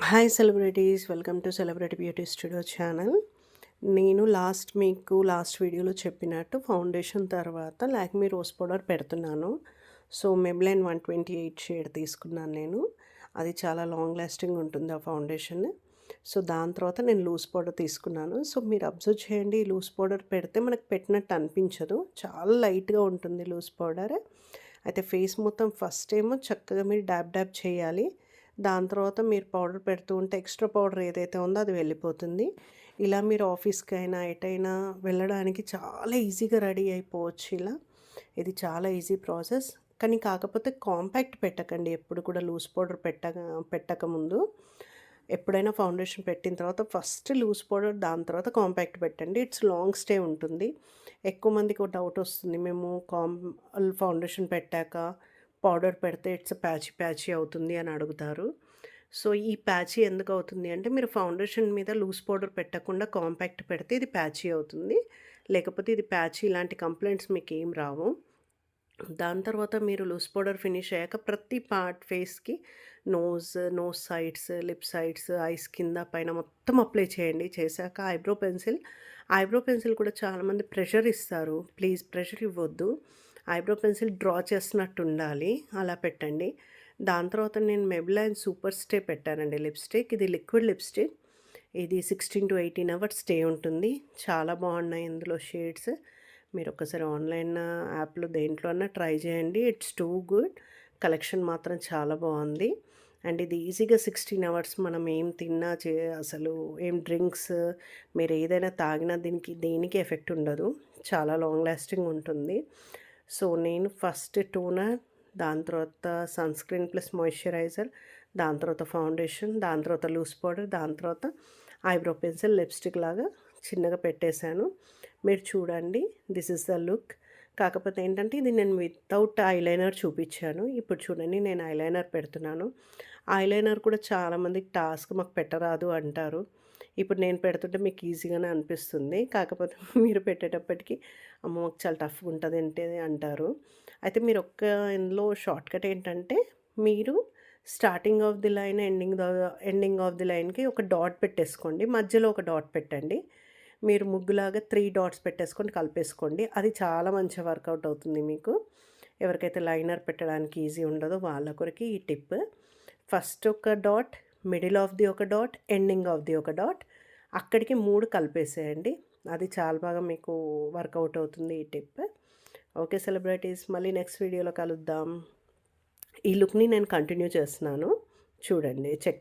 Hi celebrities, welcome to celebrity beauty studio channel. నేను last వీడియోలో చెప్పినట్టు ఫౌండేషన్ తర్వాత లాక్మీ రోజ్ పౌడర్ పెడుతున్నాను. సో మెబ్లైన్ 128 షేడ్ తీసుకున్నాను నేను. అది చాలా లాంగ్ లాస్టింగ్ ఉంటుంది ఆ ఫౌండేషన్. సో దాని తర్వాత నేను లూజ్ పౌడర్ తీసుకున్నాను. సో మీరు అబ్జర్వ్ చేయండి, ఈ లూజ్ పౌడర్ పెడితే మనకు పెట్టినట్టు అనిపించదు, చాలా లైట్గా ఉంటుంది లూజ్ పౌడర్. అయితే ఫేస్ మొత్తం ఫస్ట్ ఏమో చక్కగా మీరు డాబ్ డాబ్ చేయాలి. దాని తర్వాత మీరు పౌడర్ పెడుతూ ఉంటే ఎక్స్ట్రా పౌడర్ ఏదైతే ఉందో అది వెళ్ళిపోతుంది. ఇలా మీరు ఆఫీస్‌కైనా ఎటైనా వెళ్ళడానికి చాలా ఈజీగా రెడీ అయిపోవచ్చు ఇలా. ఇది చాలా ఈజీ ప్రాసెస్. కానీ కాకపోతే కాంపాక్ట్ పెట్టకండి ఎప్పుడు కూడా, లూజ్ పౌడర్ పెట్టకముందు. ఎప్పుడైనా ఫౌండేషన్ పెట్టిన తర్వాత ఫస్ట్ లూజ్ పౌడర్, దాని తర్వాత కాంపాక్ట్ పెట్టండి. ఇట్స్ లాంగ్ స్టే ఉంటుంది. ఎక్కువ మందికి ఒక డౌట్ వస్తుంది, మేము ఫౌండేషన్ పెట్టాక పౌడర్ పెడితే ఇట్స్ ప్యాచీ ప్యాచీ అవుతుంది అని అడుగుతారు. సో ఈ ప్యాచీ ఎందుకు అవుతుంది అంటే, మీరు ఫౌండేషన్ మీద లూజ్ పౌడర్ పెట్టకుండా కాంపాక్ట్ పెడితే ఇది ప్యాచీ అవుతుంది. లేకపోతే ఇది ప్యాచీ, ఇలాంటి కంప్లైంట్స్ మీకు ఏం రావు. దాని తర్వాత మీరు లూజ్ పౌడర్ ఫినిష్ అయ్యాక ప్రతి పార్ట్ ఫేస్‌కి nose sides, lip sides, eyes కింద పైన మొత్తం అప్లై చేయండి. చేశాక ఐబ్రో పెన్సిల్ కూడా చాలామంది ప్రెషర్ ఇస్తారు. ప్లీజ్ ప్రెషర్ ఇవ్వొద్దు. ఐబ్రో పెన్సిల్ డ్రా చేస్తున్నట్టు ఉండాలి, అలా పెట్టండి. దాని తర్వాత నేను మెబ్లైన్ సూపర్ స్టే పెట్టానండి లిప్‌స్టిక్. ఇది లిక్విడ్ లిప్‌స్టిక్. ఇది 16-18 అవర్స్ స్టే ఉంటుంది. చాలా బాగున్నాయి ఇందులో షేడ్స్. మీరు ఒక్కసారి ఆన్లైన్ యాప్‌లో దేంట్లో అన్నా ట్రై చేయండి. It's too good. కలెక్షన్ మాత్రం చాలా బాగుంది. అండ్ ఇది ఈజీగా 16 అవర్స్ మనం ఏం తిన్నా అసలు ఏం డ్రింక్స్ మీరు ఏదైనా తాగినా దేనికి ఎఫెక్ట్ ఉండదు. చాలా లాంగ్ లాస్టింగ్ ఉంటుంది. సో నేను ఫస్ట్ టోనర్, దాని తర్వాత సన్‌స్క్రీన్ ప్లస్ మాయిశ్చరైజర్, దాని తర్వాత ఫౌండేషన్, దాని తర్వాత లూజ్ పౌడర్, దాని తర్వాత ఐబ్రో పెన్సిల్, లిప్‌స్టిక్ లాగా చిన్నగా పెట్టేశాను. మీరు చూడండి, దిస్ ఈజ్ ద లుక్. కాకపోతే ఏంటంటే ఇది నేను వితౌట్ ఐలైనర్ చూపించాను. ఇప్పుడు చూడండి నేను ఐలైనర్ పెడుతున్నాను. ఐలైనర్ కూడా చాలామందికి టాస్క్, మాకు పెట్టరాదు అంటారు. ఇప్పుడు నేను పెడుతుంటే మీకు ఈజీగానే అనిపిస్తుంది. కాకపోతే మీరు పెట్టేటప్పటికి అమ్మో మాకు చాలా టఫ్‌గా ఉంటది అంటే అంటారు. అయితే మీరు ఇందులో షార్ట్‌కట్ ఏంటంటే, మీరు starting of the line, ending of the లైన్‌కి ఒక డాట్ పెట్టేసుకోండి. మధ్యలో ఒక డాట్ పెట్టండి. మీరు ముగ్గులాగా 3 డాట్స్ పెట్టేసుకొని కలిపేసుకోండి. అది చాలా మంచిగా వర్కౌట్ అవుతుంది మీకు. ఎవరికైతే లైనర్ పెట్టడానికి ఈజీ ఉండదో వాళ్ళ కొరకి ఈ టిప్. ఫస్ట్ ఒక డాట్, మిడిల్ ఆఫ్ ది ఒక డాట్, ఎండింగ్ ఆఫ్ ది ఒక డాట్, అక్కడికి 3 కలిపేసేయండి. అది చాలా బాగా మీకు వర్కౌట్ అవుతుంది ఈ టిప్. ఓకే సెలబ్రిటీస్, మళ్ళీ నెక్స్ట్ వీడియోలో కలుద్దాం. ఈ లుక్‌ని నేను కంటిన్యూ చేస్తున్నాను. చూడండి, చెక్